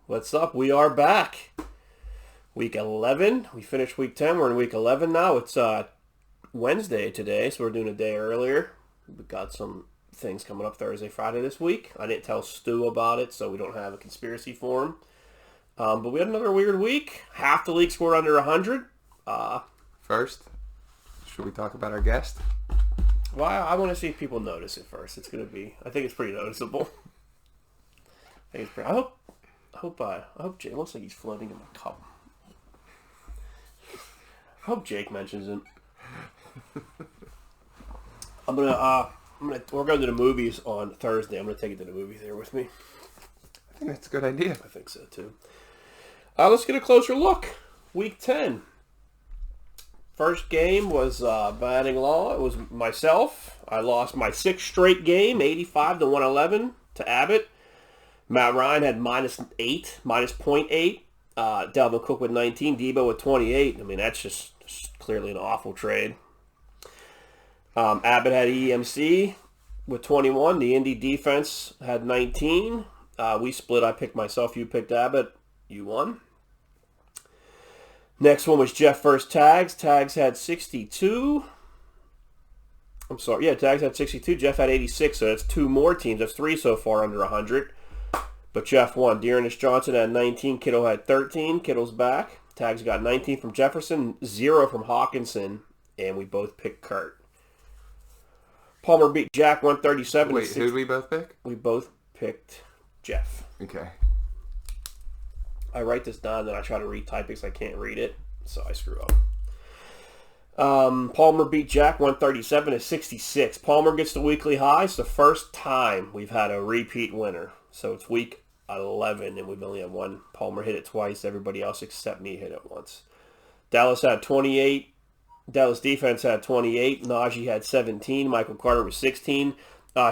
What's up? We are back. Week 11. We finished week 10. We're in week 11 now. It's Wednesday today, so we're doing a day earlier. We've got some things coming up Thursday, Friday this week. I didn't tell Stu about it, so we don't have a conspiracy for him. But we had another weird week. Half the league scored under 100. First, should we talk about our guest? Well, I want to see if people notice it first. It's going to be, I think it's pretty noticeable. I hope Jake, it looks like he's floating in my cup. I hope Jake mentions it. We're going to the movies on Thursday. I'm gonna take it to the movies there with me. I think that's a good idea. I think so too. Let's get a closer look. Week 10. First game was batting law. It was myself. I lost my 6th straight game, 85 to 111 to Abbott. Matt Ryan had minus .8. Dalvin Cook with 19. Debo with 28. I mean, that's just clearly an awful trade. Abbott had EMC with 21. The Indy defense had 19. We split. I picked myself. You picked Abbott. You won. Next one was Jeff versus Tags. Tags had 62. Tags had 62. Jeff had 86. So that's 2 more teams. That's 3 so far under 100. But Jeff won. Dearness Johnson had 19. Kittle had 13. Kittle's back. Tags got 19 from Jefferson, 0 from Hawkinson, and we both picked Kurt. Palmer beat Jack 137. Wait, who did we both pick? We both picked Jeff. Okay. I write this down, then I try to retype it because I can't read it, so I screw up. Palmer beat Jack 137 to 66. Palmer gets the weekly high. It's the first time we've had a repeat winner. So it's week 11, and we've only had one. Palmer hit it twice. Everybody else except me hit it once. Dallas had 28. Dallas defense had 28. Najee had 17. Michael Carter was 16.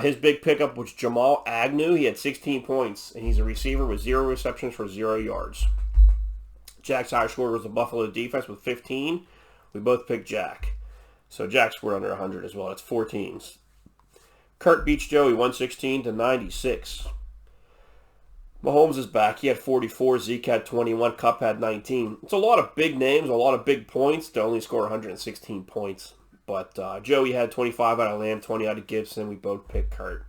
His big pickup was Jamal Agnew. He had 16 points, and he's a receiver with 0 receptions for 0 yards. Jack's higher score was the Buffalo defense with 15. We both picked Jack. So Jack scored under 100 as well. That's 4 teams. Kurt beats Joey 116 to 96. Mahomes is back. He had 44. Zeke had 21. Kupp had 19. It's a lot of big names, a lot of big points to only score 116 points. But Joey had 25 out of Lamb, 20 out of Gibson. We both picked Kurt.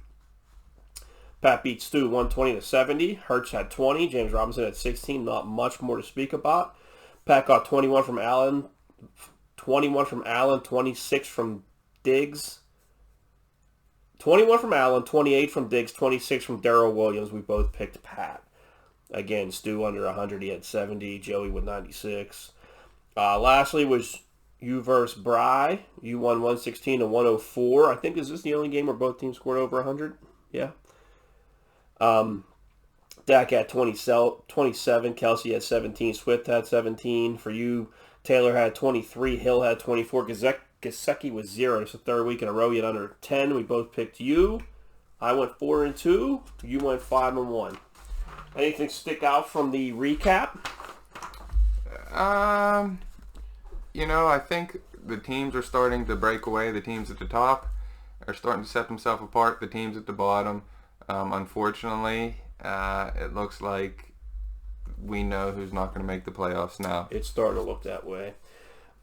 Pat beat Stu 120 to 70. Hurts had 20. James Robinson had 16. Not much more to speak about. Pat got 21 from Allen. 26 from Diggs. 21 from Allen, 28 from Diggs, 26 from Darrell Williams. We both picked Pat. Again, Stu under 100. He had 70. Joey with 96. Lastly was you versus Bry. You won 116 to 104. I think, is this the only game where both teams scored over 100? Yeah. Dak had 27. Kelsey had 17. Swift had 17. For you, Taylor had 23. Hill had 24. Gesicki was 0. It's the 3rd week in a row. You had under 10. We both picked you. I went 4-2. You went 5-1. Anything stick out from the recap? I think the teams are starting to break away. The teams at the top are starting to set themselves apart. The teams at the bottom, unfortunately, it looks like we know who's not going to make the playoffs now. It's starting to look that way.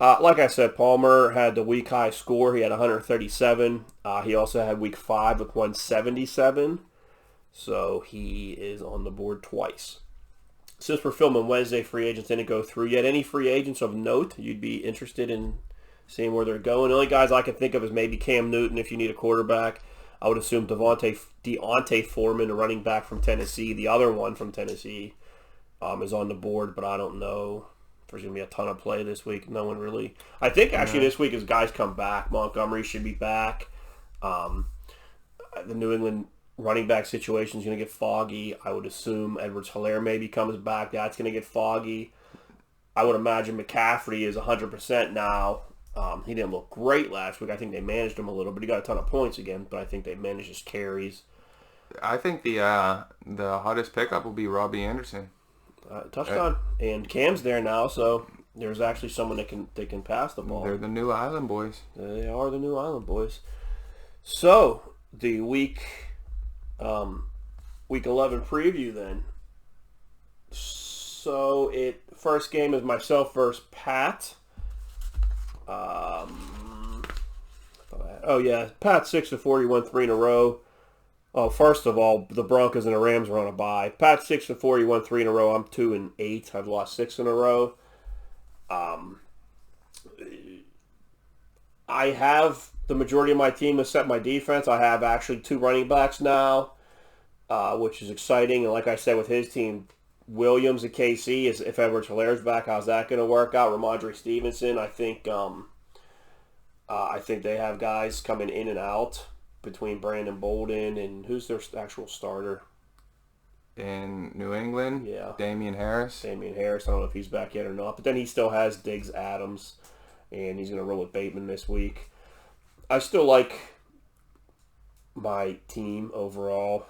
Like I said, Palmer had the week high score. He had 137. He also had week 5 with 177. So he is on the board twice. Since we're filming Wednesday, free agents didn't go through yet. Any free agents of note you'd be interested in seeing where they're going? The only guys I can think of is maybe Cam Newton if you need a quarterback. I would assume Deontay Foreman, a running back from Tennessee. The other one from Tennessee is on the board, but I don't know. There's going to be a ton of play this week. No one really. I think actually this week as guys come back, Montgomery should be back. The New England running back situation is going to get foggy. I would assume Edwards-Helaire maybe comes back. That's going to get foggy. I would imagine McCaffrey is 100% now. He didn't look great last week. I think they managed him a little, but he got a ton of points again. But I think they managed his carries. I think the hottest pickup will be Robbie Anderson. Touchdown. And Cam's there now, so there's actually someone that can pass the ball. They're the new Island boys. They are the new Island boys. So, the week 11 preview then. So first game is myself versus Pat. Pat 6-4. He won 3 in a row. Oh, first of all, the Broncos and the Rams were on a bye. Pat 6-4. He won 3 in a row. I'm 2-8. I've lost 6 in a row. I have the majority of my team has set my defense. I have actually 2 running backs now, which is exciting. And like I said, with his team, Williams at KC, if Edwards-Hilaire's back, how's that going to work out? Ramondre Stevenson, I think they have guys coming in and out between Brandon Bolden and who's their actual starter? In New England, yeah, Damian Harris. I don't know if he's back yet or not. But then he still has Diggs Adams, and he's going to roll with Bateman this week. I still like my team overall.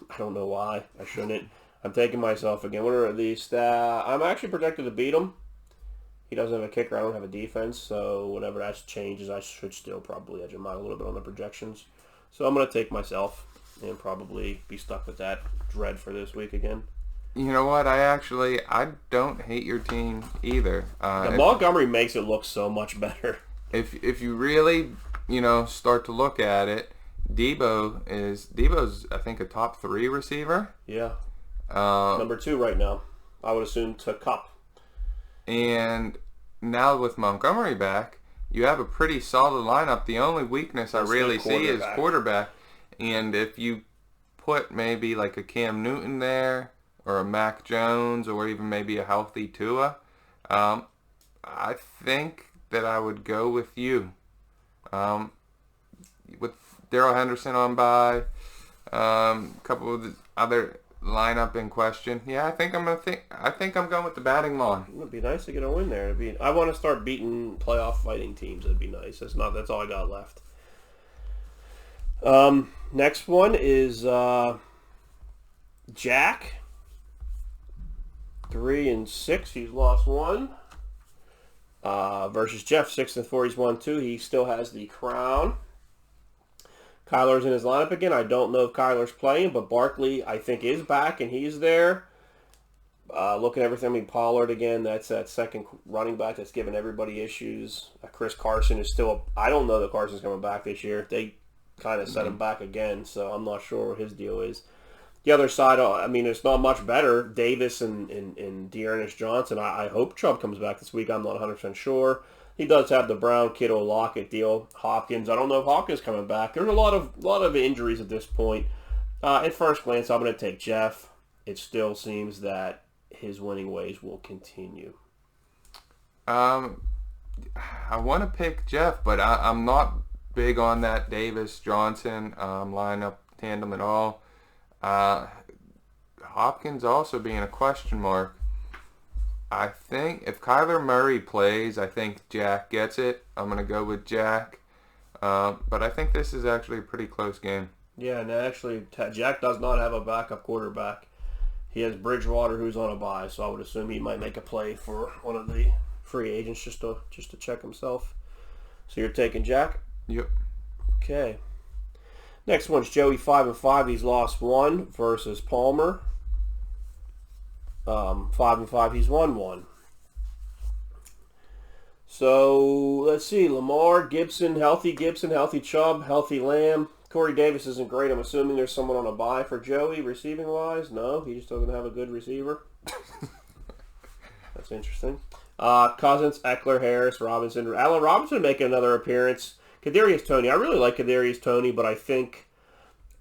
I don't know why. I shouldn't. I'm taking myself again. What are these? I'm actually projected to beat him. He doesn't have a kicker. I don't have a defense. So whenever that changes, I should still probably edge him out a little bit on the projections. So I'm going to take myself and probably be stuck with that dread for this week again. You know what? I don't hate your team either. Montgomery makes it look so much better. If you really, start to look at it, Debo's I think a top 3 receiver. Yeah. Number 2 right now. I would assume to Cup. And now with Montgomery back, you have a pretty solid lineup. The only weakness I really see is quarterback. And if you put maybe like a Cam Newton there, or a Mac Jones, or even maybe a healthy Tua, I think that I would go with you. With Darrell Henderson on bye, a couple of the other lineup in question. Yeah, I think I'm going with the batting line. It would be nice to get a win there. I want to start beating playoff fighting teams. That'd be nice. That's all I got left. Next one is Jack. 3-6. He's lost 1. Versus Jeff 6-4. He's won 2. He still has the crown. Kyler's in his lineup again. I don't know if Kyler's playing, but Barkley, I think, is back, and he's there. Looking at everything, Pollard again, that's that second running back that's giving everybody issues. Chris Carson is still I don't know that Carson's coming back this year. They kind of set him back again, so I'm not sure what his deal is. The other side, it's not much better. Davis and Dearness Johnson. I hope Chubb comes back this week. I'm not 100% sure. He does have the Brown, Kittle, Lockett deal. Hopkins, I don't know if Hopkins is coming back. There's a lot of injuries at this point. At first glance, I'm going to take Jeff. It still seems that his winning ways will continue. I want to pick Jeff, but I'm not big on that Davis-Johnson lineup tandem at all. Hopkins also being a question mark. I think if Kyler Murray plays, I think Jack gets it. I'm going to go with Jack. But I think this is actually a pretty close game. Yeah, and actually, Jack does not have a backup quarterback. He has Bridgewater, who's on a bye, so I would assume he might make a play for one of the free agents just to check himself. So you're taking Jack? Yep. Okay. Next one's Joey 5-5. He's lost 1 versus Palmer. 5-5. He's won 1. So let's see. Lamar, Gibson, healthy Chubb, healthy Lamb. Corey Davis isn't great. I'm assuming there's someone on a bye for Joey receiving wise. No, he just doesn't have a good receiver. That's interesting. Cousins, Eckler, Harris, Robinson. Allen Robinson making another appearance. Kadarius Toney. I really like Kadarius Toney, but I think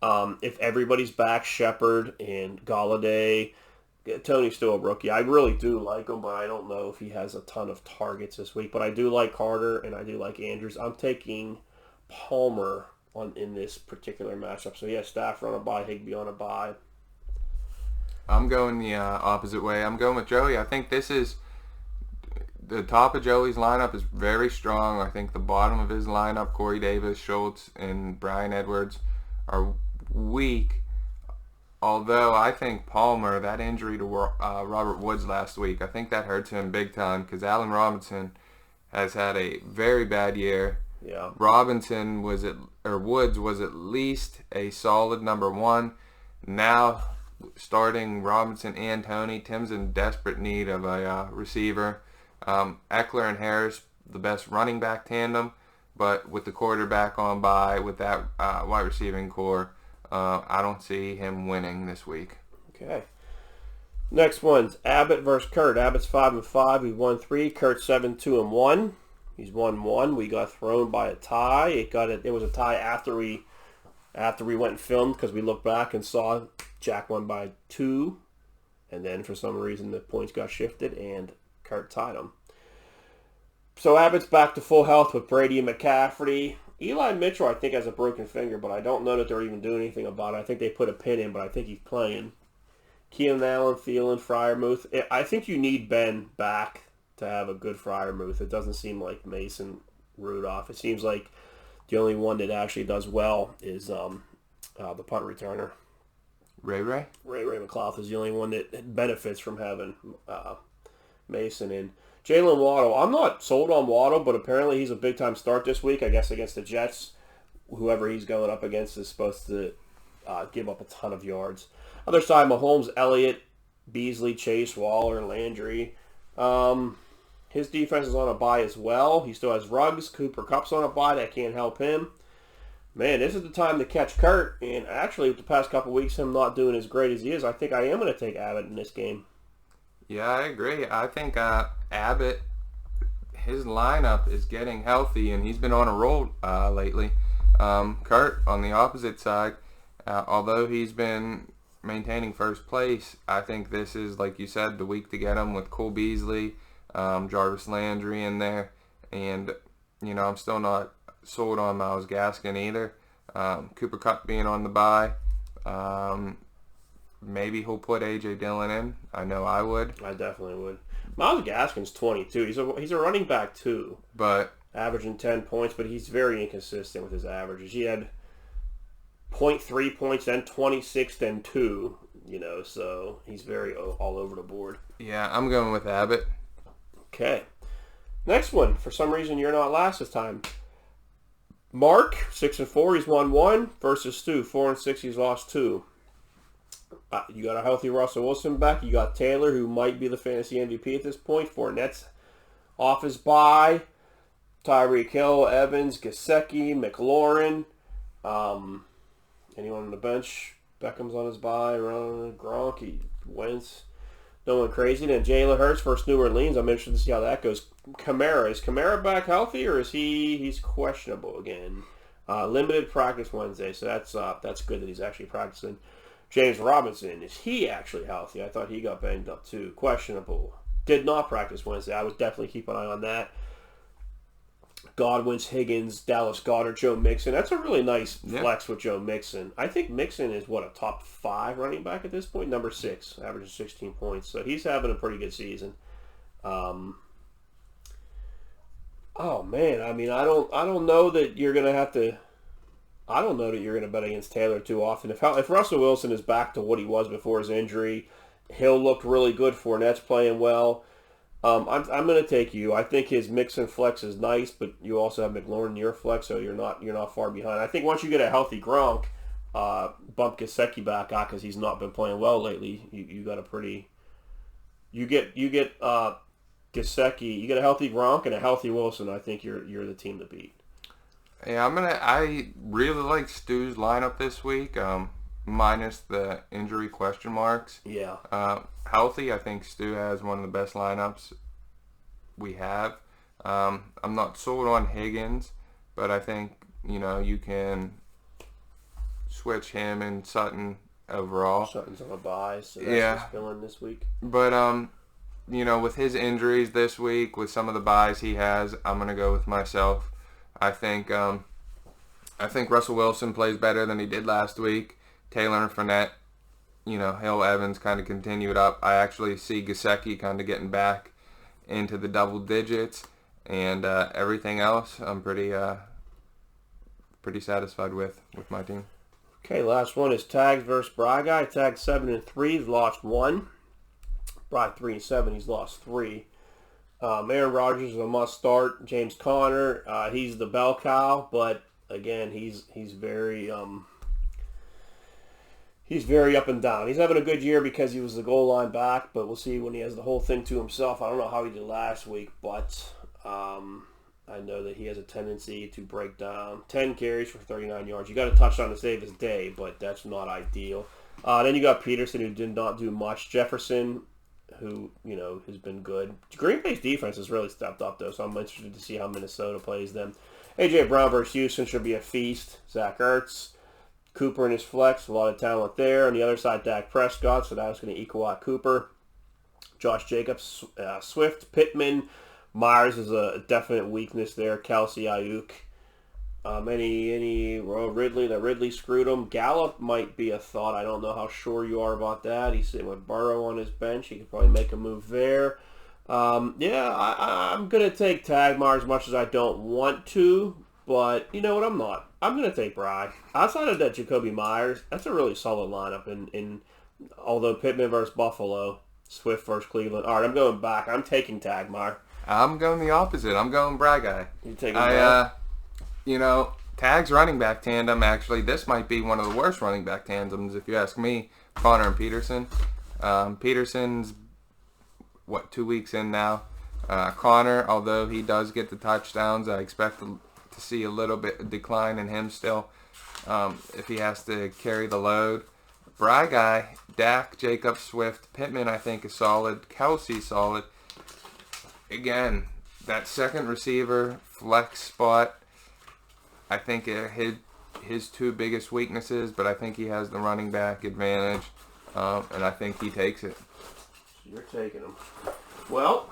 if everybody's back, Shepard and Golladay, Tony's still a rookie. I really do like him, but I don't know if he has a ton of targets this week. But I do like Carter, and I do like Andrews. I'm taking Palmer in this particular matchup. So, yeah, Stafford on a bye, Higbee on a bye. I'm going the opposite way. I'm going with Joey. I think this is the top of Joey's lineup is very strong. I think the bottom of his lineup, Corey Davis, Schultz, and Bryan Edwards, are weak. Although I think Palmer, that injury to Robert Woods last week, I think that hurts him big time because Allen Robinson has had a very bad year. Yeah. Woods was at least a solid number 1. Now starting Robinson and Tony. Tim's in desperate need of a receiver. Eckler and Harris, the best running back tandem, but with the quarterback on bye, with that wide receiving core, I don't see him winning this week. Okay. Next one's Abbott versus Kurt. Abbott's 5-5. We won 3. Kurt's 7-2-1. He's 1-1. We got thrown by a tie. It was a tie after we went and filmed because we looked back and saw Jack won by 2, and then for some reason the points got shifted and Kurt tied him. So Abbott's back to full health with Brady and McCaffrey. Eli Mitchell, I think, has a broken finger, but I don't know that they're even doing anything about it. I think they put a pin in, but I think he's playing. Keenan Allen, Thielen, Freiermuth. I think you need Ben back to have a good Freiermuth. It doesn't seem like Mason Rudolph. It seems like the only one that actually does well is the punt returner. Ray McLeod is the only one that benefits from having Mason in. Jalen Waddle. I'm not sold on Waddle, but apparently he's a big-time start this week, I guess, against the Jets. Whoever he's going up against is supposed to give up a ton of yards. Other side, Mahomes, Elliott, Beasley, Chase, Waller, Landry. His defense is on a bye as well. He still has Ruggs. Cooper Kupp's on a bye. That can't help him. Man, this is the time to catch Kurt. And actually, with the past couple weeks, him not doing as great as he is, I think I am going to take Abbott in this game. Yeah, I agree. I think Abbott, his lineup is getting healthy, and he's been on a roll lately. Kurt, on the opposite side, although he's been maintaining first place, I think this is, like you said, the week to get him with Cole Beasley, Jarvis Landry in there, and I'm still not sold on Myles Gaskin either. Cooper Kupp being on the bye, maybe he'll put A.J. Dillon in. I know I would. I definitely would. Myles Gaskin's 22. He's a running back too, but averaging 10 points, but he's very inconsistent with his averages. He had 0.3 points, then 26, then 2, so he's very all over the board. Yeah, I'm going with Abbott. Okay. Next one. For some reason, you're not last this time. Mark, 6-4, he's won 1, versus Stu, 4-6, he's lost 2. You got a healthy Russell Wilson back. You got Taylor, who might be the fantasy MVP at this point. Fournette's off his bye. Tyreek Hill, Evans, Gesicki, McLaurin. Anyone on the bench? Beckham's on his bye. Gronk, Wentz. No one crazy. Then Jalen Hurts versus New Orleans. I'm interested to see how that goes. Is Kamara back healthy, or is he's questionable again? Limited practice Wednesday, so that's good that he's actually practicing. James Robinson, is he actually healthy? I thought he got banged up too. Questionable. Did not practice Wednesday. I would definitely keep an eye on that. Godwin's, Higgins, Dallas Goedert, Joe Mixon. That's a really nice flex with Joe Mixon. I think Mixon is, a top 5 running back at this point? Number 6, averaging 16 points. So he's having a pretty good season. Oh, man. I mean, I don't know that you're going to have to... I don't know that you're going to bet against Taylor too often. If Russell Wilson is back to what he was before his injury, Hill looked really good. Fournette's playing well. I'm going to take you. I think his mix and flex is nice, but you also have McLaurin in your flex, so you're not far behind. I think once you get a healthy Gronk, bump Gesicki back out because he's not been playing well lately. You got a pretty. You get Gesicki. You get a healthy Gronk and a healthy Wilson. I think you're the team to beat. Yeah, I really like Stu's lineup this week, minus the injury question marks. Yeah. Healthy, I think Stu has one of the best lineups we have. I'm not sold on Higgins, but I think, you can switch him and Sutton overall. Sutton's on a bye, so that's just filling this week. But, with his injuries this week, with some of the buys he has, I'm going to go with myself. I think Russell Wilson plays better than he did last week. Taylor and Fournette, Hill, Evans kind of continued up. I actually see Gesicki kind of getting back into the double digits, and everything else I'm pretty satisfied with my team. Okay, last one is Tags versus Bry Guy. Tags 7-3, he's lost 1. Bry 3-7, he's lost 3. Aaron Rodgers is a must start. James Conner, he's the bell cow, but again, he's very He's very up and down. He's having a good year because he was the goal line back, but we'll see when he has the whole thing to himself. I don't know how he did last week, but I know that he has a tendency to break down. 10 carries for 39 yards. You got a touchdown to save his day, but that's not ideal. Then you got Peterson, who did not do much. Jefferson, who, has been good. Green Bay's defense has really stepped up, though, so I'm interested to see how Minnesota plays them. A.J. Brown versus Houston should be a feast. Zach Ertz. Cooper in his flex, a lot of talent there. On the other side, Dak Prescott, so that's going to equal out Cooper. Josh Jacobs, Swift, Pittman. Myers is a definite weakness there. Kelsey, Ayuk. Ridley, that Ridley screwed him. Gallup might be a thought. I don't know how sure you are about that. He's sitting with Burrow on his bench. He could probably make a move there. I'm going to take Tagmar as much as I don't want to, but you know what? I'm not. I'm going to take Bry. Outside of that Jacoby Myers, that's a really solid lineup. Although Pittman versus Buffalo, Swift versus Cleveland. All right, I'm going back. I'm taking Tagmar. I'm going the opposite. I'm going Bry guy. You taking Bry? Tag's running back tandem, actually, this might be one of the worst running back tandems, if you ask me. Connor and Peterson. Peterson's, 2 weeks in now. Connor, although he does get the touchdowns, I expect to see a little bit of decline in him still if he has to carry the load. Bry guy, Dak, Jacobs, Swift, Pittman I think is solid. Kelsey solid. Again, that second receiver flex spot, I think his two biggest weaknesses, but I think he has the running back advantage, and I think he takes it. You're taking him. Well,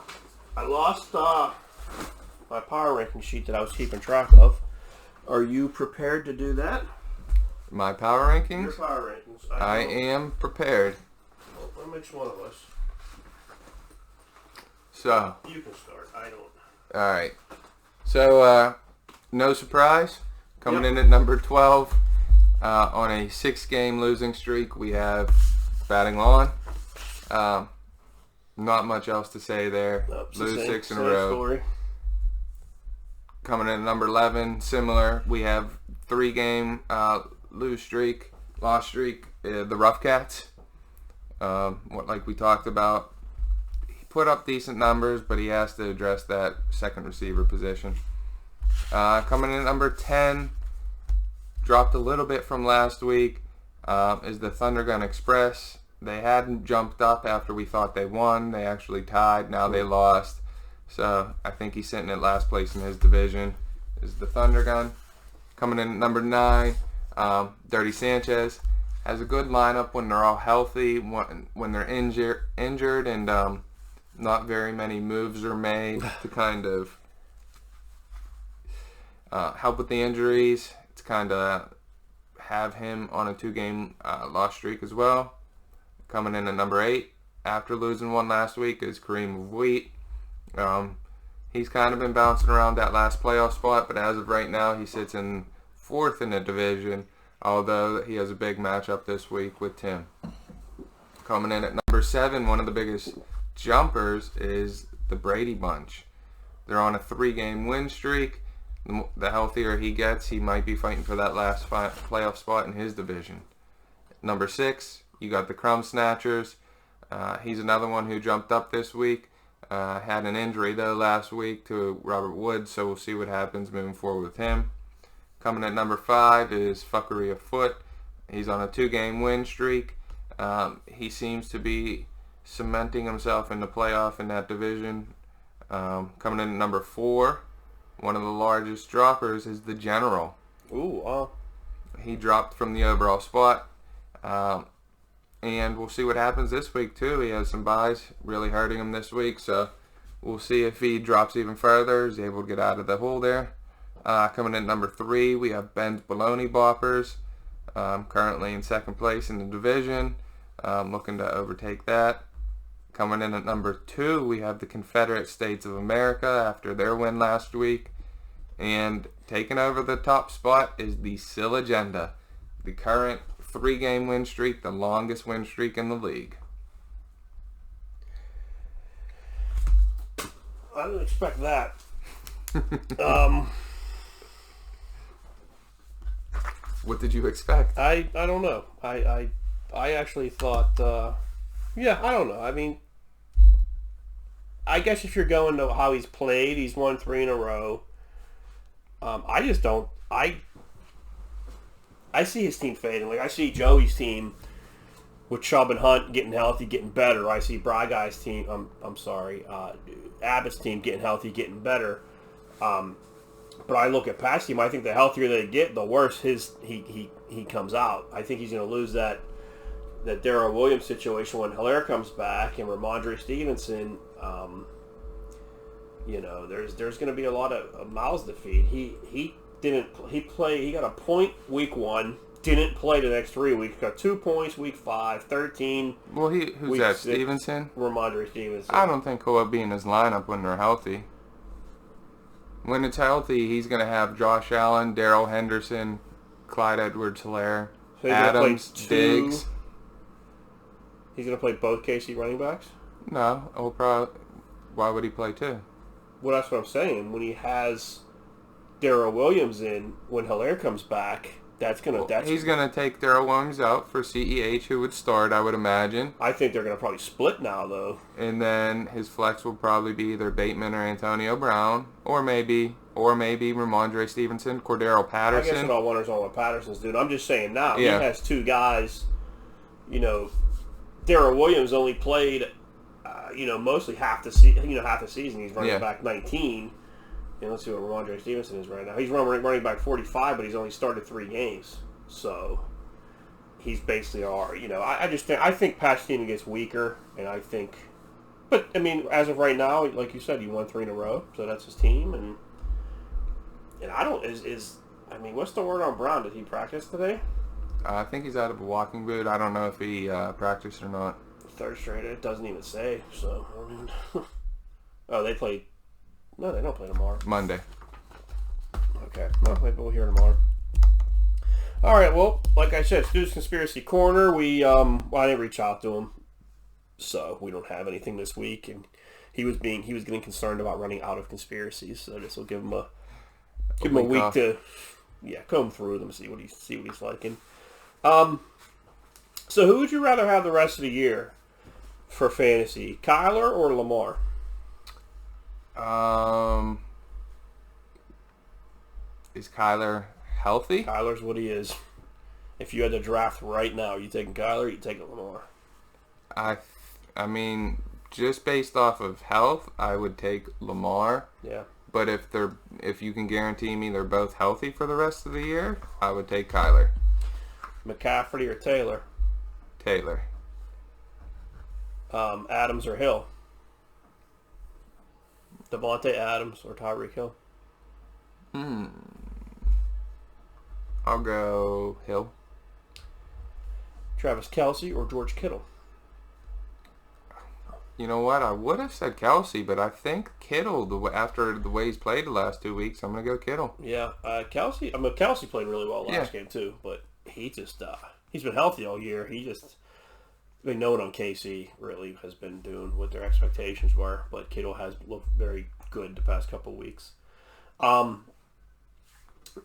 I lost my power ranking sheet that I was keeping track of. Are you prepared to do that? My power rankings? Your power rankings. I am prepared. Well, what makes one of us? So. You can start. I don't. All right. So, no surprise. Coming in at number 12 on a 6-game losing streak, we have batting on. Not much else to say there. Lose 6 in a row. Story. Coming in at number 11, similar. We have 3-game loss streak. The Rough Cats. Like we talked about, he put up decent numbers, but he has to address that second receiver position. Coming in at number 10, dropped a little bit from last week, is the Thunder Gun Express. They hadn't jumped up after we thought they won. They actually tied. Now they lost. So I think he's sitting at last place in his division. Is the Thunder Gun. Coming in at number 9, Dirty Sanchez. Has a good lineup when they're all healthy, when they're injured and not very many moves are made to kind of help with the injuries. It's kind of have him on a 2-game loss streak as well. Coming in at number 8, after losing one last week, is Kareem Wheat. He's kind of been bouncing around that last playoff spot, but as of right now, he sits in 4th in the division, although he has a big matchup this week with Tim. Coming in at number 7, one of the biggest jumpers is the Brady Bunch. They're on a 3-game win streak. The healthier he gets, he might be fighting for that last playoff spot in his division. Number 6, you got the Crumb Snatchers. He's another one who jumped up this week. Had an injury, though, last week to Robert Woods, so we'll see what happens moving forward with him. Coming at number 5 is Fuckery Afoot. He's on a 2-game win streak. He seems to be cementing himself in the playoff in that division. Coming in at number 4, one of the largest droppers is the General. Ooh, He dropped from the overall spot. And we'll see what happens this week, too. He has some buys really hurting him this week, so we'll see if he drops even further. Is able to get out of the hole there. Coming in at number 3, we have Ben's Baloney Boppers. Currently in 2nd place in the division. Looking to overtake that. Coming in at number 2, we have the Confederate States of America after their win last week. And taking over the top spot is the Sill Agenda. The current 3-game win streak, the longest win streak in the league. I didn't expect that. What did you expect? I don't know. I I actually thought, yeah, I don't know. I mean, I guess if you're going to how he's played, he's won 3 in a row. I just don't. I see his team fading. Like I see Joey's team with Chubb and Hunt getting healthy, getting better. I see Guy's team. I'm sorry, Abbott's team getting healthy, getting better. But I look at Pat's team. I think the healthier they get, the worse he comes out. I think he's going to lose that Darrell Williams situation when Hilaire comes back and Ramondre Stevenson. There's going to be a lot of mouths to feed. He got a point week 1, didn't play the next 3 weeks, got 2 points week 5, 13. Well, who's that, 6, Stevenson? Ramondre Stevenson. I don't think he'll be in his lineup when they're healthy. When it's healthy, he's going to have Josh Allen, Darrell Henderson, Clyde Edwards-Helaire, So Adams, Diggs. He's going to play both KC running backs? No, he'll probably. Why would he play 2? Well, that's what I'm saying. When he has Darrell Williams in, when Hilaire comes back, he's going to take Darrell Williams out for CEH, who would start, I would imagine. I think they're going to probably split now, though. And then his flex will probably be either Bateman or Antonio Brown, or maybe Ramondre Stevenson, Cordero Patterson. I guess it all wonders on what Patterson's doing. I'm just saying now, Yeah. He has 2 guys. Darrell Williams only played, mostly half the season. He's running back 19. And let's see what Ramondre Stevenson is right now. He's running back 45, but he's only started 3 games. So he's basically I think Pat's team gets weaker, and I think, but I mean, as of right now, like you said, he won 3 in a row, so that's his team, and I don't what's the word on Brown? Did he practice today? I think he's out of a walking boot. I don't know if he practiced or not. 3rd straight. It doesn't even say. So I mean, oh, they played. No, they don't play tomorrow. Monday. Okay. Well, maybe we'll hear tomorrow. All right. Well, like I said, Stu's Conspiracy Corner. I didn't reach out to him, so we don't have anything this week, and he was getting concerned about running out of conspiracies. So this will give him a week off to comb through them, see what he's liking. So who would you rather have the rest of the year for fantasy, Kyler or Lamar? Is Kyler healthy? Kyler's what he is. If you had to draft right now, are you taking Kyler or are you taking Lamar? I mean, just based off of health, I would take Lamar. Yeah. But if you can guarantee me they're both healthy for the rest of the year, I would take Kyler. McCaffrey or Taylor? Taylor. Adams or Hill? Devontae Adams or Tyreek Hill? I'll go Hill. Travis Kelce or George Kittle? You know what? I would have said Kelce, but I think Kittle, after the way he's played the last 2 weeks, I'm going to go Kittle. Yeah, Kelce. Kelce played really well last game too, but he just he's been healthy all year. No one on KC really has been doing what their expectations were, but Kittle has looked very good the past couple of weeks.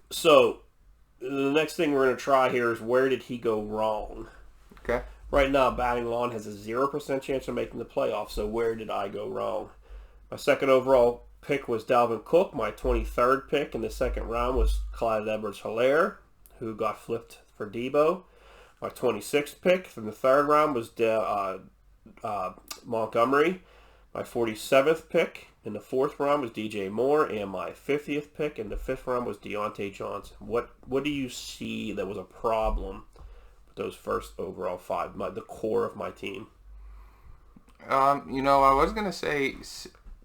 So the next thing we're going to try here is where did he go wrong? Okay. Right now, Batting Lawn has a 0% chance of making the playoffs, so where did I go wrong? My second overall pick was Dalvin Cook. My 23rd pick in the second round was Clyde Edwards-Helaire, who got flipped for Debo. My 26th pick from the third round was Montgomery. My 47th pick in the fourth round was DJ Moore, and my 50th pick in the fifth round was Deontay Johnson. What do you see that was a problem with those first overall 5, the core of my team? I was going to say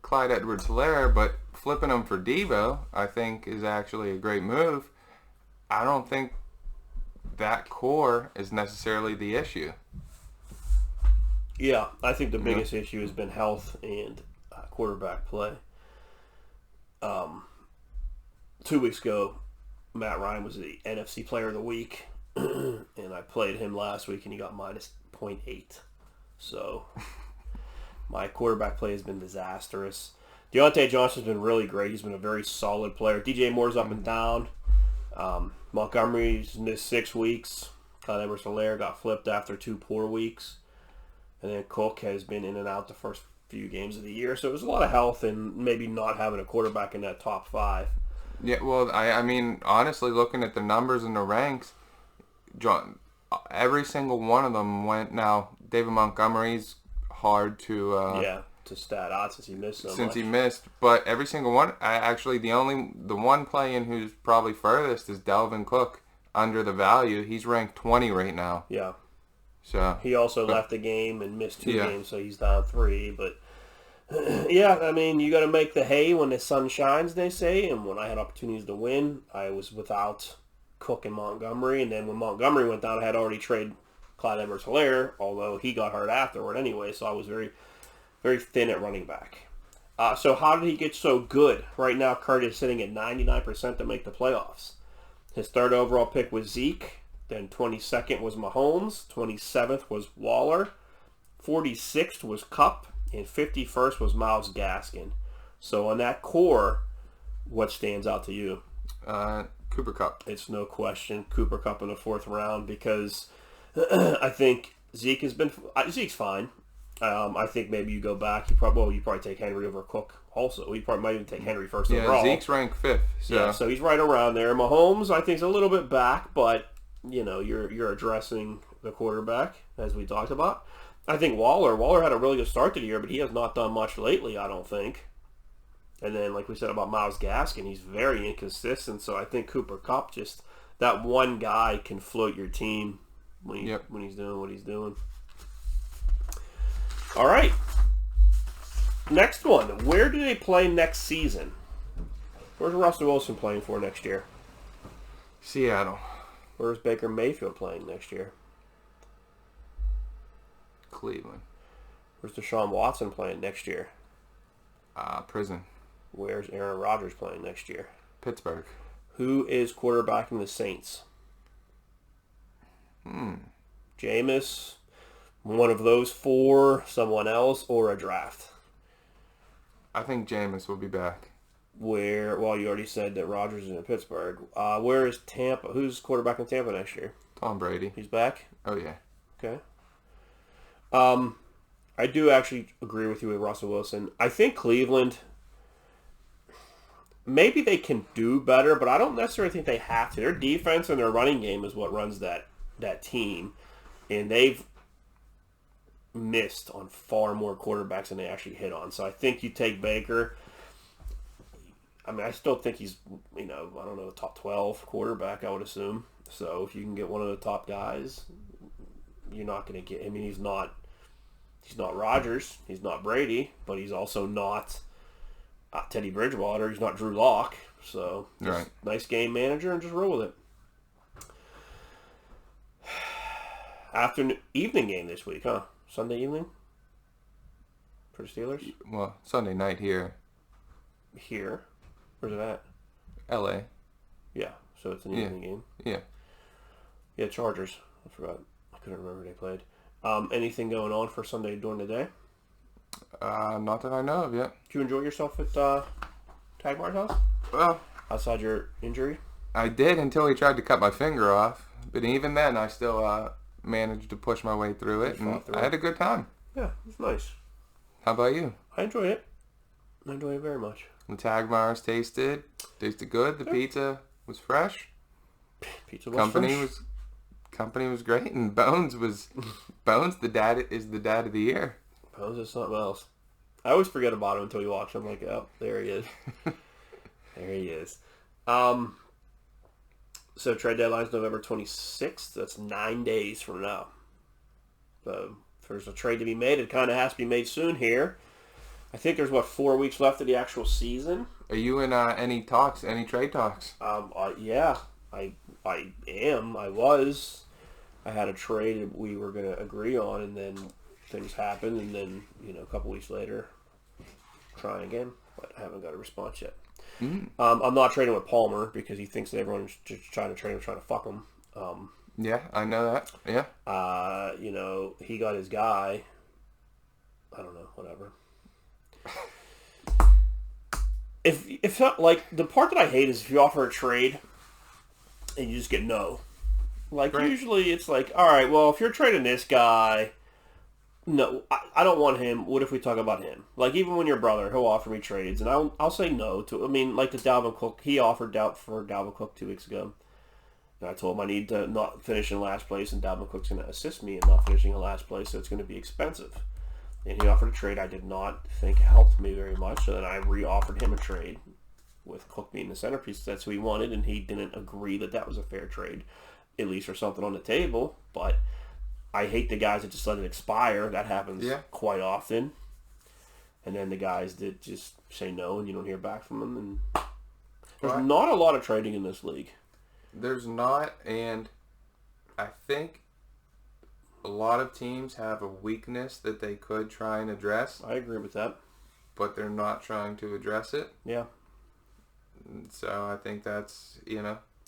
Clyde Edwards-Helaire, but flipping him for Debo, I think, is actually a great move. I don't think that core is necessarily the issue. Yeah, I think the biggest issue has been health and quarterback play. 2 weeks ago, Matt Ryan was the NFC Player of the Week, and I played him last week, and he got minus 0.8. So my quarterback play has been disastrous. Deontay Johnson's been really great. He's been a very solid player. DJ Moore's up and down. Montgomery's missed 6 weeks. Clyde Edwards-Helaire got flipped after 2 poor weeks. And then Cook has been in and out the first few games of the year. So it was a lot of health and maybe not having a quarterback in that top 5. Yeah, well, I mean, honestly, looking at the numbers and the ranks, John, every single one of them went. Now, David Montgomery's hard to to stat out since he missed so since much. he missed, but every single one. Actually, the one play-in who's probably furthest is Dalvin Cook under the value. He's ranked 20 right now. Yeah. So He also left the game and missed 2 games, so he's down 3. But yeah, I mean, you got to make the hay when the sun shines, they say. And when I had opportunities to win, I was without Cook and Montgomery. And then when Montgomery went down, I had already traded Clyde Edwards-Helaire, although he got hurt afterward anyway. So I was very, very thin at running back. So how did he get so good? Right now, Kurt is sitting at 99% to make the playoffs. His 3rd overall pick was Zeke. Then 22nd was Mahomes. 27th was Waller. 46th was Kupp. And 51st was Myles Gaskin. So on that core, what stands out to you? Cooper Kupp. It's no question Cooper Kupp in the 4th round because I think Zeke's fine. I think maybe you go back. You probably take Henry over Cook also. You probably might even take Henry first overall. Yeah, Zeke's ranked 5th. So he's right around there. Mahomes, I think, is a little bit back, but you're addressing the quarterback as we talked about. I think Waller had a really good start to the year, but he has not done much lately, I don't think. And then, like we said about Myles Gaskin, he's very inconsistent. So I think Cooper Kupp, just that one guy can float your team when he's doing what he's doing. All right. Next one. Where do they play next season? Where's Russell Wilson playing for next year? Seattle. Where's Baker Mayfield playing next year? Cleveland. Where's Deshaun Watson playing next year? Prison. Where's Aaron Rodgers playing next year? Pittsburgh. Who is quarterbacking the Saints? Jameis, one of those 4, someone else, or a draft? I think Jameis will be back. You already said that Rodgers is in Pittsburgh. Where is Tampa? Who's quarterbacking Tampa next year? Tom Brady. He's back? Oh, yeah. Okay. I do actually agree with you with Russell Wilson. I think Cleveland, maybe they can do better, but I don't necessarily think they have to. Their defense and their running game is what runs that team, and they've missed on far more quarterbacks than they actually hit on. So I think you take Baker. I mean, I still think he's, a top 12 quarterback, I would assume. So if you can get one of the top guys, you're not going to get. I mean, he's not Rodgers, he's not Brady, but he's also not Teddy Bridgewater. He's not Drew Lock. So right. Nice game manager and just roll with it. Evening game this week, huh? Sunday evening for the Steelers. Well, Sunday night here. Here, where's it at? L.A. Yeah, so it's an evening game. Yeah, Chargers. I forgot. I couldn't remember who they played. Anything going on for Sunday during the day? Not that I know of yet. Did you enjoy yourself at Tagmar's house? Well, outside your injury? I did until he tried to cut my finger off. But even then, I still managed to push my way through it. And I had a good time. Yeah, it was nice. How about you? I enjoyed it. I enjoyed it very much. The Tagmars tasted good. The pizza was fresh. Pizza was fresh. Company was great, and Bones is the dad of the year. Bones is something else. I always forget about him until you watch him. I'm like, oh, there he is. There he is. So trade deadline's November 26th. That's 9 days from now. So if there's a trade to be made, it kind of has to be made soon here. I think there's 4 weeks left of the actual season. Are you in any trade talks? Yeah, I am. I was. I had a trade we were going to agree on, and then things happened, and then a couple weeks later, trying again, but I haven't got a response yet. I'm not trading with Palmer because he thinks that everyone's just trying to trade him, trying to fuck him. Yeah, I know that. Yeah. He got his guy. I don't know, whatever. If not, like, the part that I hate is if you offer a trade and you just get no. Like, Great. usually it's like, all right, well, if you're trading this guy, no, I don't want him. What if we talk about him? Like, even when your brother, he'll offer me trades, and I'll say no to. I mean, like the Dalvin Cook, he offered out for Dalvin Cook 2 weeks ago. And I told him I need to not finish in last place, and Dalvin Cook's going to assist me in not finishing in last place, so it's going to be expensive. And he offered a trade I did not think helped me very much, so then I re-offered him a trade with Cook being the centerpiece. That's who he wanted, and he didn't agree that that was a fair trade, at least for something on the table. But I hate the guys that just let it expire. That happens quite often. And then the guys that just say no and you don't hear back from them. And there's not a lot of trading in this league. There's not, and I think a lot of teams have a weakness that they could try and address. I agree with that. But they're not trying to address it. Yeah. So I think that's, Is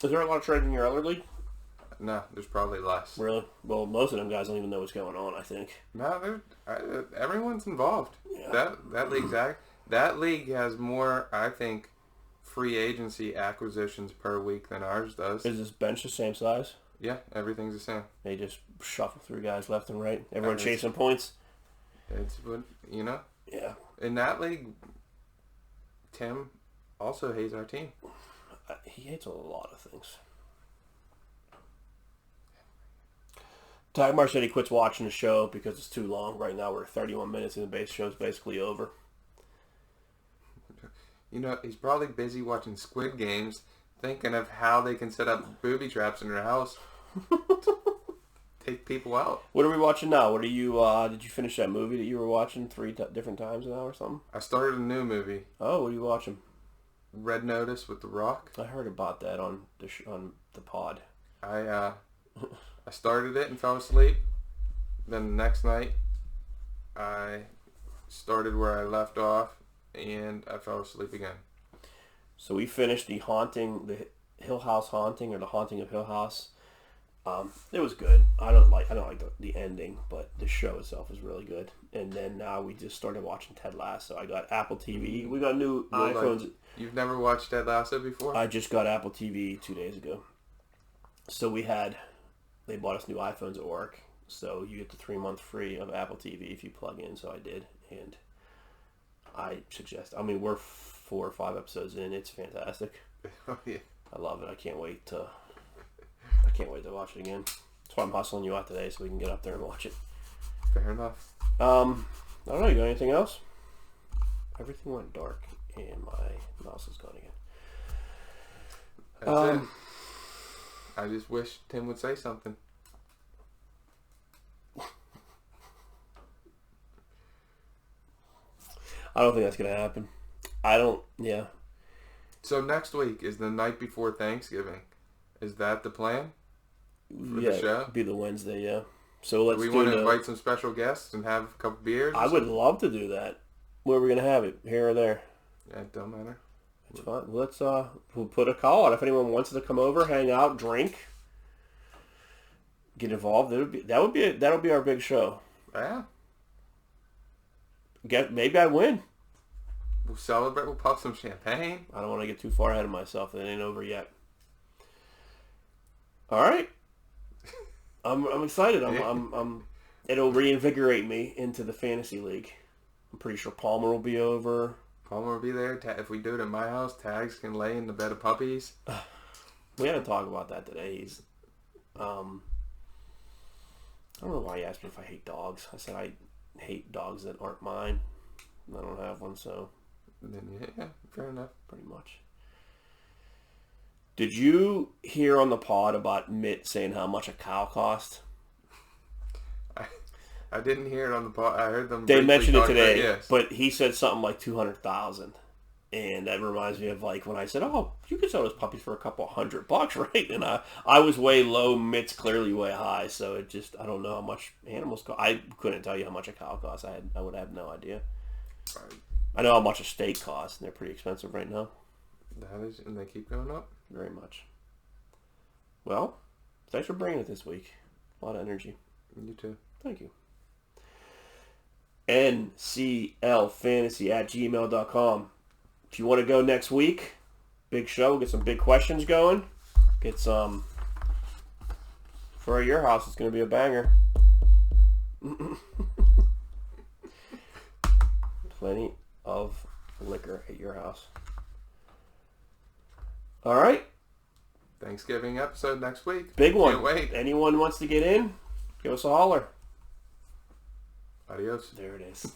there a lot of trading in your other league? No, there's probably less. Really? Well, most of them guys don't even know what's going on, I think. No, everyone's involved. Yeah. That league has more, I think, free agency acquisitions per week than ours does. Is this bench the same size? Yeah, everything's the same. They just shuffle through guys left and right. Everyone chasing points. It's what, Yeah. In that league, Tim also hates our team. He hates a lot of things. Dagmar said he quits watching the show because it's too long. Right now we're 31 minutes and the base show's basically over. He's probably busy watching Squid Games, thinking of how they can set up booby traps in their house. Take people out. What are we watching now? What are you, did you finish that movie that you were watching different times now or something? I started a new movie. Oh, what are you watching? Red Notice with The Rock. I heard about that on the pod. I started it and fell asleep. Then the next night, I started where I left off, and I fell asleep again. So we finished the Hill House Haunting, or the Haunting of Hill House. It was good. I don't like the ending, but the show itself is really good. And then now we just started watching Ted Lasso. I got Apple TV. We got new iPhones. You've never watched Ted Lasso before? I just got Apple TV 2 days ago. So they bought us new iPhones at work. So you get the 3-month free of Apple TV if you plug in. So I did. And we're 4 or 5 episodes in. It's fantastic. Oh, yeah. I love it. I can't wait to watch it again. That's why I'm hustling you out today so we can get up there and watch it. Fair enough. I don't know. You got anything else? Everything went dark and my mouse is gone again. That's it. I just wish Tim would say something. I don't think that's going to happen. Yeah. So next week is the night before Thanksgiving. Is that the plan for the show? It'd be the Wednesday, yeah. So let's do we want to invite some special guests and have a couple beers? I would love to do that. Where are we going to have it? Here or there? Yeah, it don't matter. It's fine. Let's we'll put a call out. If anyone wants to come over, hang out, drink, get involved, that'll be our big show. Yeah. Maybe I win. We'll celebrate. We'll pop some champagne. I don't want to get too far ahead of myself. It ain't over yet. All right. I'm excited. It'll reinvigorate me into the fantasy league. I'm pretty sure Palmer will be over. Palmer will be there. If we do it at my house, Tags can lay in the bed of puppies. We had to talk about that today. I don't know why he asked me if I hate dogs. I said I hate dogs that aren't mine. I don't have one, so. Then yeah, fair enough. Pretty much. Did you hear on the pod about Mitt saying how much a cow cost? I didn't hear it on the pod. I heard them. They mentioned it today, but he said something like 200,000, and that reminds me of like when I said, "Oh, you could sell those puppies for a couple $100, right?" And I was way low. Mitt's clearly way high, so it just I don't know how much animals cost. I couldn't tell you how much a cow costs. I would have no idea. Right. I know how much a steak costs, and they're pretty expensive right now. That is, and they keep going up. Very much. Well, thanks for bringing it this week. A lot of energy. You too. Thank you. nclfantasy@gmail.com. If you want to go next week, big show, get some big questions going, get some For your house, it's going to be a banger. Plenty of liquor at your house. All right. Thanksgiving episode next week. Big one. Can't wait. Anyone wants to get in, give us a holler. Adios. There it is.